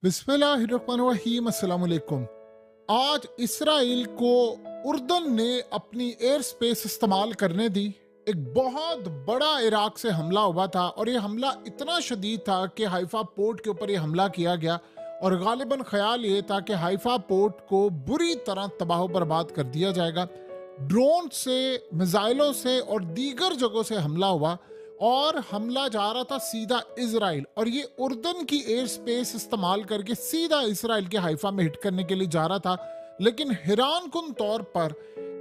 बिस्मिल्लाहिर्रहमानिर्रहीम, अस्सलाम वालेकुम। आज इसराइल को उर्दन ने अपनी एयर स्पेस इस्तेमाल करने दी। एक बहुत बड़ा इराक से हमला हुआ था और ये हमला इतना शदीद था कि हाइफा पोर्ट के ऊपर ये हमला किया गया और गालिबन ख्याल ये था कि हाइफा पोर्ट को बुरी तरह तबाह बर्बाद कर दिया जाएगा। ड्रोन से, मिसाइलों से और दीगर जगहों से हमला हुआ और हमला जा रहा था सीधा इजराइल, और ये उर्दन की एयर स्पेस इस्तेमाल करके सीधा इसराइल के हाइफा में हिट करने के लिए जा रहा था। लेकिन हैरान कुन तौर पर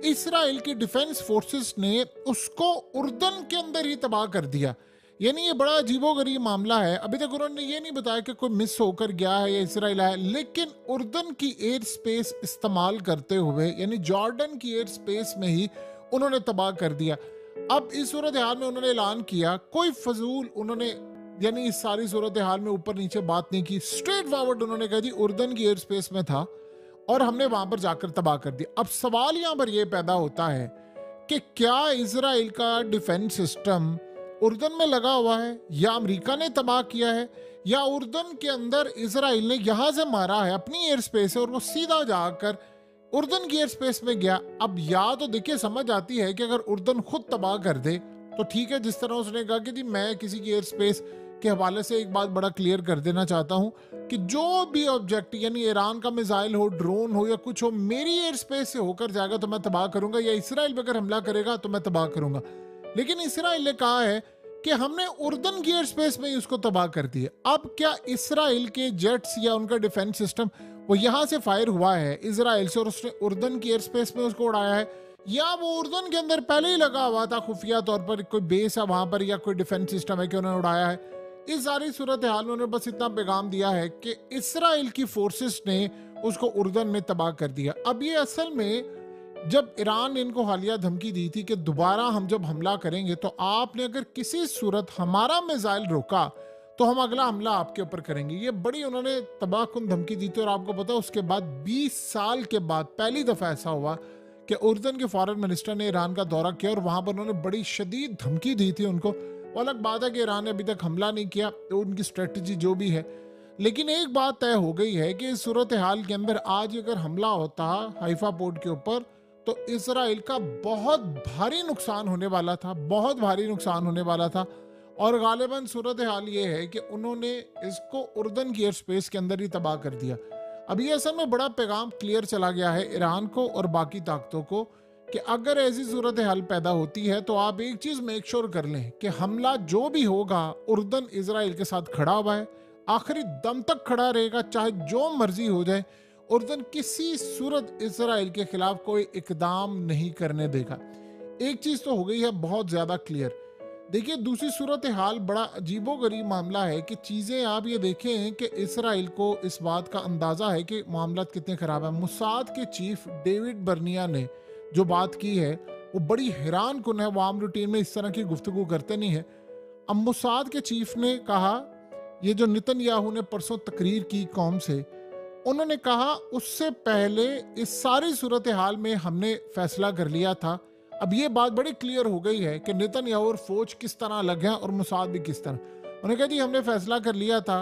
इसराइल की डिफेंस फोर्सेस ने उसको उर्दन के अंदर ही तबाह कर दिया। यानी ये बड़ा अजीबोगरीब मामला है। अभी तक उन्होंने ये नहीं बताया कि कोई मिस होकर गया है या इसराइल आया, लेकिन उर्दन की एयर स्पेस इस्तेमाल करते हुए यानी जॉर्डन की एयर स्पेस में ही उन्होंने तबाह कर दिया। अब इस सूरत हाल में उन्होंने ऐलान किया, कोई फजूल उन्होंने यानी इस सारी सूरत हाल में ऊपर नीचे बात नहीं की, स्ट्रेट फॉरवर्ड उन्होंने कहा जी उर्दन की एयर स्पेस में था और हमने वहां पर जाकर तबाह कर दिया। अब सवाल यहां पर यह पैदा होता है कि क्या इसराइल का डिफेंस सिस्टम उर्दन में लगा हुआ है या अमेरिका ने तबाह किया है, या उर्दन के अंदर इसराइल ने यहां से मारा है, अपनी एयर स्पेस है और वो सीधा जाकर उर्दन की एयर स्पेस में गया। अब या तो देखिए समझ आती है कि अगर उर्दन खुद तबाह कर दे तो ठीक है, जिस तरह उसने कहा कि जी मैं किसी की एयर स्पेस के हवाले से एक बात बड़ा क्लियर कर देना चाहता हूं कि जो भी ऑब्जेक्ट यानी ईरान का मिसाइल हो, ड्रोन हो या कुछ हो, मेरी एयर स्पेस से होकर जाएगा तो मैं तबाह करूंगा, या इसराइल पे अगर हमला करेगा तो मैं तबाह करूंगा। लेकिन इसराइल ने कहा है कि हमने उर्दन की एयर स्पेस में ही उसको तबाह कर दिया। अब क्या इसराइल के जेट्स या उनका डिफेंस सिस्टम वो यहां से फायर हुआ है इसराइल से और उसने उर्दन की एयर स्पेस में उसको उड़ाया है, या वो उर्दन के अंदर पहले ही लगा हुआ था, खुफिया तौर पर कोई बेस है वहां पर या कोई डिफेंस सिस्टम है कि उन्होंने उड़ाया है। इस सारी सूरत हाल में उन्होंने बस इतना पैगाम दिया है कि इसराइल की फोर्सेस ने उसको उर्दन में तबाह कर दिया। अब ये असल में जब ईरान ने इनको हालिया धमकी दी थी कि दोबारा हम जब हमला करेंगे तो आपने अगर किसी सूरत हमारा मिसाइल रोका तो हम अगला हमला आपके ऊपर करेंगे, ये बड़ी उन्होंने तबाहकुन धमकी दी थी। और आपको पता है उसके बाद 20 साल के बाद पहली दफा ऐसा हुआ कि उर्दन के फॉरेन मिनिस्टर ने ईरान का दौरा किया और वहां पर उन्होंने बड़ी शदीद धमकी दी थी उनको। वो अलग बात है कि ईरान ने अभी तक हमला नहीं किया, तो उनकी स्ट्रेटजी जो भी है, लेकिन एक बात तय हो गई है कि इस सूरत हाल के अंदर आज अगर हमला होता हाइफा पोर्ट के ऊपर तो इसराइल का बहुत भारी नुकसान होने वाला था, बहुत भारी नुकसान होने वाला था। और गालिबन सूरत हाल ये है कि उन्होंने इसको उर्दन की एयर स्पेस के अंदर ही तबाह कर दिया। अब ये असल में बड़ा पैगाम क्लियर चला गया है ईरान को और बाकी ताकतों को कि अगर ऐसी सूरत हाल पैदा होती है तो आप एक चीज मेक श्योर कर लें कि हमला जो भी होगा उर्दन इसराइल के साथ खड़ा हुआ है, आखिरी दम तक खड़ा रहेगा, चाहे जो मर्जी हो जाए। उर्दन किसी सूरत इसराइल के खिलाफ कोई इकदाम नहीं करने देगा। एक चीज तो हो गई है बहुत ज्यादा क्लियर। देखिए दूसरी सूरत हाल बड़ा अजीबोगरीब मामला है कि चीज़ें आप ये देखें कि इसराइल को इस बात का अंदाज़ा है कि मामला कितने ख़राब है। मुसाद के चीफ डेविड बर्निया ने जो बात की है वो बड़ी हैरान कुन है, वो आम रूटीन में इस तरह की गुफ्तगू करते नहीं है। अब मुसाद के चीफ ने कहा, ये जो नेतन्याहू ने परसों तकरीर की कौम से, उन्होंने कहा उससे पहले इस सारी सूरत हाल में हमने फैसला कर लिया था। अब ये बात बड़ी क्लियर हो गई है कि नेतन्याहू और फौज किस तरह अलग हैं और मुसाद भी किस तरह। उन्होंने कहा जी हमने फैसला कर लिया था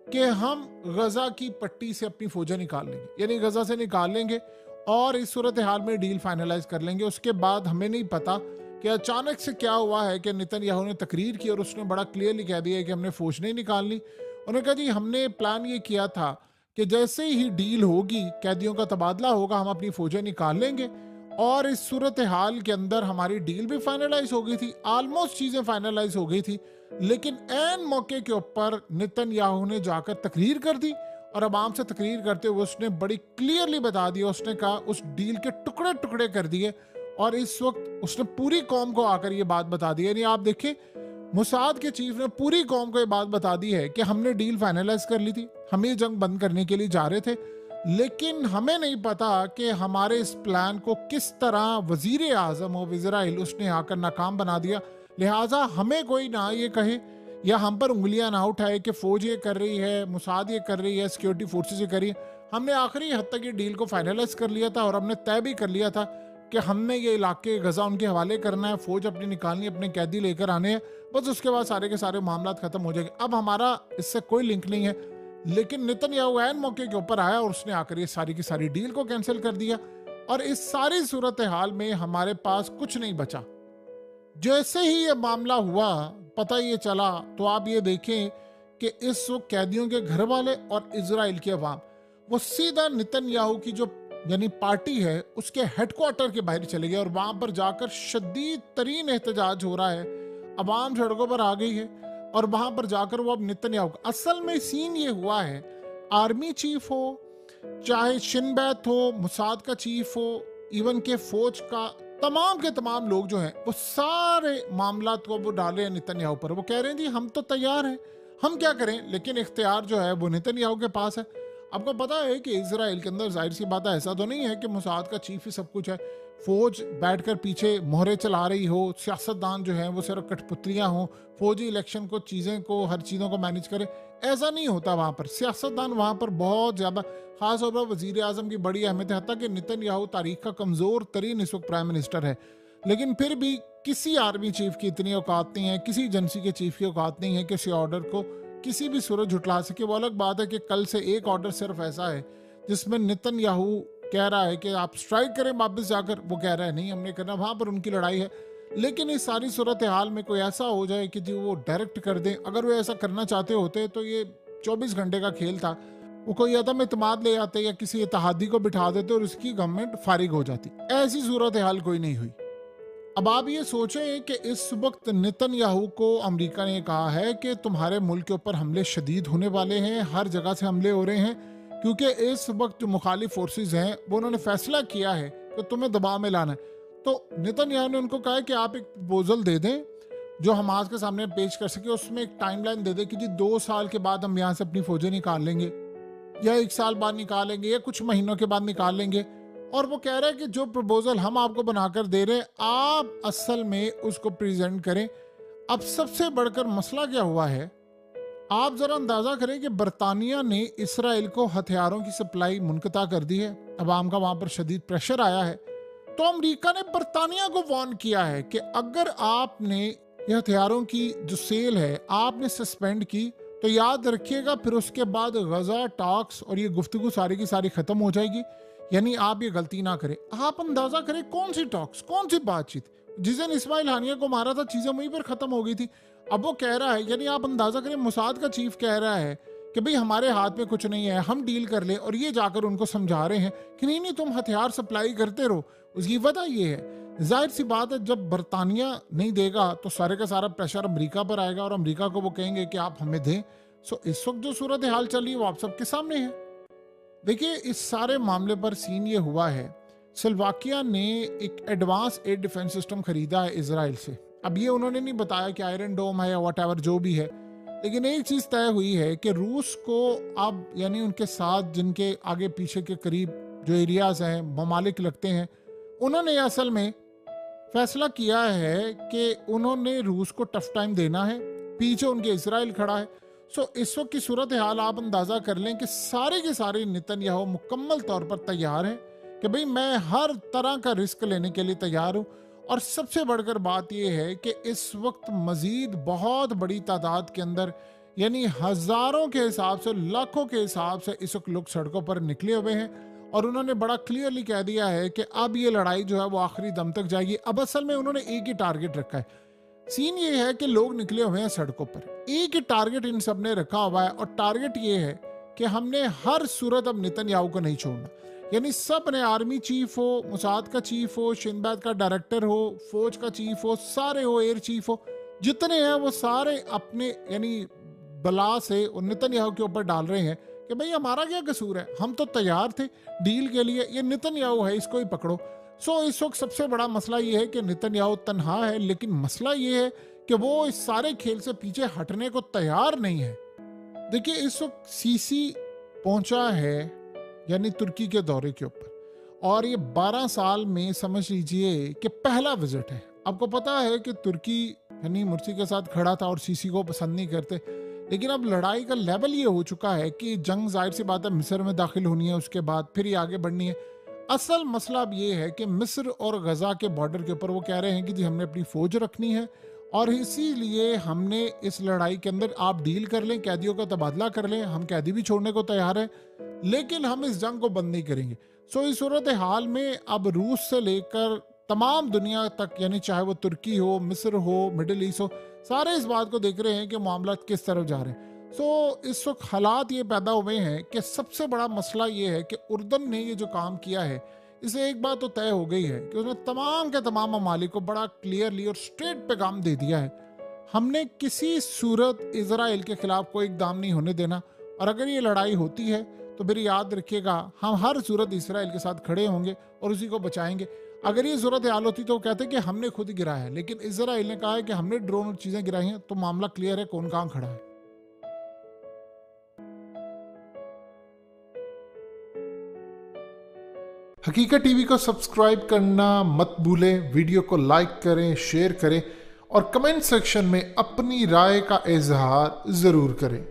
कि हम गजा की पट्टी से अपनी फौजें निकाल लेंगे, यानी गजा से निकाल लेंगे और इस सूरत हाल में डील फाइनलाइज कर लेंगे। उसके बाद हमें नहीं पता कि अचानक से क्या हुआ है कि नेतन्याहू ने तकरीर की और उसने बड़ा क्लियरली कह दिया कि हमने फौज नहीं निकालनी। उन्होंने कहा जी हमने प्लान ये किया था कि जैसे ही डील होगी, कैदियों का तबादला होगा, हम अपनी फौजें निकाल लेंगे। और इस सूरत हाल के अंदर हमारी डील भी फाइनलाइज हो गई थी, ऑलमोस्ट चीजें फाइनलाइज हो गई थी, लेकिन एन मौके के ऊपर नेतन्याहू ने जाकर तकरीर कर दी और आवाम से तकरीर करते हुए उसने बड़ी क्लियरली बता दिया, उसने कहा उस डील के टुकड़े टुकड़े कर दिए और इस वक्त उसने पूरी कौम को आकर ये बात बता दी। यानी आप देखिए मुसाद के चीफ ने पूरी कौम को ये बात बता दी है कि हमने डील फाइनलाइज कर ली थी, हम ये जंग बंद करने के लिए जा रहे थे, लेकिन हमें नहीं पता कि हमारे इस प्लान को किस तरह वजीर आजम ऑफ इजराइल उसने आकर नाकाम बना दिया। लिहाजा हमें कोई ना ये कहे या हम पर उंगलियां ना उठाए कि फौज ये कर रही है, मुसाद ये कर रही है, सिक्योरिटी फोर्सेस ये कर रही है। हमने आखिरी हद तक ये डील को फाइनलाइज कर लिया था और हमने तय भी कर लिया था कि हमने ये इलाके गजा उनके हवाले करना है, फौज अपनी निकालनी, अपने कैदी लेकर आने हैं, बस उसके बाद सारे के सारे मामला खत्म हो जाएंगे। अब हमारा इससे कोई लिंक नहीं है लेकिन नेतन्याहू ऐन मौके के ऊपर आया और उसने आकर ये सारी की सारी डील को कैंसिल कर दिया। और इस सारी सूरत हाल में हमारे पास कुछ नहीं बचा। जैसे ही ये मामला हुआ, पता ये चला, तो आप ये देखें कि इस वक्त कैदियों के घर वाले और इजराइल की अवाम वो सीधा नेतन्याहू की जो यानी पार्टी है उसके हेडक्वार्टर के बाहर चले गए और वहां पर जाकर शदीद तरीन एहतजाज हो रहा है। अवाम सड़कों पर आ गई है और वहां पर जाकर वो अब नेतन्याहू का असल में सीन ये हुआ है, आर्मी चीफ हो, चाहे शिन बैत हो, मुसाद का चीफ हो, इवन के फौज का तमाम के तमाम लोग जो हैं वो सारे मामलात को वो डाले हैं नेतन्याहू पर। वो कह रहे हैं जी हम तो तैयार हैं, हम क्या करें, लेकिन इख्तियार जो है वो नेतन्याहू के पास है। आपको पता है कि इजराइल के अंदर जाहिर सी बात है, ऐसा तो नहीं है कि मुसाद का चीफ ही सब कुछ है, फौज बैठकर पीछे मोहरे चला रही हो, सियासतदान जो है वो सिर्फ कठपुतलियां हो, फौजी इलेक्शन को चीज़ें को हर चीज़ों को मैनेज करे, ऐसा नहीं होता। वहाँ पर सियासतदान वहाँ पर बहुत ज़्यादा, खास तौर पर वजीर आजम की बड़ी अहमियत है, हत्ता कि नेतन्याहू तारीख का कमज़ोर तरीन इस वक्त प्राइम मिनिस्टर है, लेकिन फिर भी किसी आर्मी चीफ की इतनी औकात नहीं है, किसी एजेंसी के चीफ की औकात नहीं है कि किसी ऑर्डर को किसी भी सूरत झुटला सके। वो अलग बात है कि कल से एक ऑर्डर सिर्फ ऐसा है जिसमें नेतन्याहू कह रहा है कि आप स्ट्राइक करें वापस जाकर, वो कह रहा है नहीं हमने करना, वहां पर उनकी लड़ाई है। लेकिन इस सारी सूरत हाल में कोई ऐसा हो जाए कि जो वो डायरेक्ट कर दें, अगर वो ऐसा करना चाहते होते तो ये 24 घंटे का खेल था, वो कोई अदम इत्मीनान ले आते या किसी इत्तेहादी को बिठा देते और उसकी गवर्नमेंट फारिग हो जाती। ऐसी सूरत हाल कोई नहीं हुई। अब आप ये सोचें कि इस वक्त नेतन्याहू को अमेरिका ने कहा है कि तुम्हारे मुल्क के ऊपर हमले शदीद होने वाले हैं, हर जगह से हमले हो रहे हैं, क्योंकि इस वक्त जो मुखालिफ फोर्सेस हैं वो उन्होंने फैसला किया है कि तुम्हें दबाव में लाना है। तो नेतन्याहू ने उनको कहा है कि आप एक प्रपोजल दे दें जो हमास के सामने पेश कर सके, उसमें एक टाइमलाइन दे दें कि जी 2 साल के बाद हम यहाँ से अपनी फौजें निकाल लेंगे, या 1 साल बाद निकालेंगे, या कुछ महीनों के बाद निकाल लेंगे। और वो कह रहा है कि जो प्रपोजल हम आपको बनाकर दे रहे हैं आप असल में उसको प्रेजेंट करें। अब सबसे बढ़कर मसला क्या हुआ है, आप जरा अंदाजा करें कि बरतानिया ने इसराइल को हथियारों की सप्लाई मुनक़ता कर दी है, अवाम का वहां पर शदीद प्रेशर आया है। तो अमेरिका ने बरतानिया को वार्न किया है कि अगर आपने ये हथियारों की जो सेल है आपने सस्पेंड की तो याद रखिएगा फिर उसके बाद गजा टॉक्स और ये गुफ्तगू सारी की सारी खत्म हो जाएगी, यानी आप ये गलती ना करें। आप अंदाजा करें कौन सी टॉक्स, कौन सी बातचीत, जिस दिन इस्माइल हानिया को मारा था चीजें वहीं पर खत्म हो गई थी। अब वो कह रहा है, यानी आप अंदाजा करें मुसाद का चीफ कह रहा है कि भाई हमारे हाथ में कुछ नहीं है, हम डील कर ले, और ये जाकर उनको समझा रहे हैं कि नहीं नहीं तुम हथियार सप्लाई करते रहो। उसकी वजह ये है, जाहिर सी बात है जब बरतानिया नहीं देगा तो सारे का सारा प्रेशर अमेरिका पर आएगा और अमेरिका को वो कहेंगे कि आप हमें दें। सो इस वक्त जो सूरत हाल चल रही है वो आप सबके सामने है। देखिए इस सारे मामले पर सीन ये हुआ है, स्लोवाकिया ने एक एडवांस एयर डिफेंस सिस्टम खरीदा है इजराइल से। अब ये उन्होंने नहीं बताया कि आयरन डोम है या व्हाटएवर जो भी है, लेकिन एक चीज तय हुई है कि रूस को अब यानी उनके साथ जिनके आगे पीछे के करीब जो एरियाज हैं ममालिक लगते हैं, उन्होंने असल में फैसला किया है कि उन्होंने रूस को टफ टाइम देना है, पीछे उनके इजराइल खड़ा है। सो इस वक्त की सूरत हाल आप अंदाजा कर लें कि सारे के सारे नेतन्याहू मुकम्मल तौर पर तैयार है कि भाई मैं हर तरह का रिस्क लेने के लिए तैयार हूं। और सबसे बढ़कर बात यह है कि इस वक्त मजीद बहुत बड़ी तादाद के अंदर यानी हजारों के हिसाब से, लाखों के हिसाब से इस वक्त लोग सड़कों पर निकले हुए हैं और उन्होंने बड़ा क्लियरली कह दिया है कि अब ये लड़ाई जो है वो आखिरी दम तक जाएगी। अब असल में उन्होंने एक ही टारगेट रखा है। सीन ये है कि लोग निकले हुए हैं सड़कों पर, एक ही टारगेट इन सब ने रखा हुआ है और टारगेट ये है कि हमने हर सूरत अब नेतन्याहू को नहीं छोड़ना। यानी सब ने, आर्मी चीफ हो, मुसाद का चीफ हो, शिन बैत का डायरेक्टर हो, फौज का चीफ हो, सारे हो, एयर चीफ हो, जितने हैं वो सारे अपने यानी बला से नेतन्याहू के ऊपर डाल रहे हैं कि भाई हमारा क्या कसूर है, हम तो तैयार थे डील के लिए, ये नेतन्याहू है इसको ही पकड़ो। सो इस वक्त सबसे बड़ा मसला ये है कि नेतन्याहू तन्हा है, लेकिन मसला ये है कि वो इस सारे खेल से पीछे हटने को तैयार नहीं है। देखिए इस वक्त सीसी पहुंचा है यानी तुर्की के दौरे के ऊपर, और ये 12 साल में समझ लीजिए कि पहला विजिट है। आपको पता है कि तुर्की यानी मुर्सी के साथ खड़ा था और सीसी को पसंद नहीं करते, लेकिन अब लड़ाई का लेवल ये हो चुका है कि जंग जाहिर सी बात है मिस्र में दाखिल होनी है, उसके बाद फिर ये आगे बढ़नी है। असल मसला अब ये है कि मिस्र और गजा के बॉर्डर के ऊपर वो कह रहे हैं कि जी हमने अपनी फौज रखनी है और इसीलिए हमने इस लड़ाई के अंदर आप डील कर लें, कैदियों का तबादला कर लें, हम कैदी भी छोड़ने को तैयार हैं, लेकिन हम इस जंग को बंद नहीं करेंगे। सो इस सूरत हाल में अब रूस से लेकर तमाम दुनिया तक, यानी चाहे वो तुर्की हो, मिस्र हो, मिडिल ईस्ट हो, सारे इस बात को देख रहे हैं कि मामला किस तरफ जा रहे हैं। सो इस वक्त हालात ये पैदा हुए हैं कि सबसे बड़ा मसला ये है कि उर्दन ने ये जो काम किया है, इसे एक बात तो तय हो गई है कि उसने तमाम के तमाम ममालिक को बड़ा क्लियरली और स्ट्रेट पैगाम दे दिया है, हमने किसी सूरत इजराइल के खिलाफ कोई इकदाम नहीं होने देना, और अगर ये लड़ाई होती है तो फिर याद रखिएगा हम हर सूरत इसराइल के साथ खड़े होंगे और उसी को बचाएंगे। अगर ये सूरत हाल होती तो वो कहते कि हमने खुद गिराया है, लेकिन इसराइल ने कहा है कि हमने ड्रोन और चीजें गिराई हैं, तो मामला क्लियर है कौन कहां खड़ा है। हकीकत टीवी को सब्सक्राइब करना मत भूलें, वीडियो को लाइक करें, शेयर करें और कमेंट सेक्शन में अपनी राय का इजहार जरूर करें।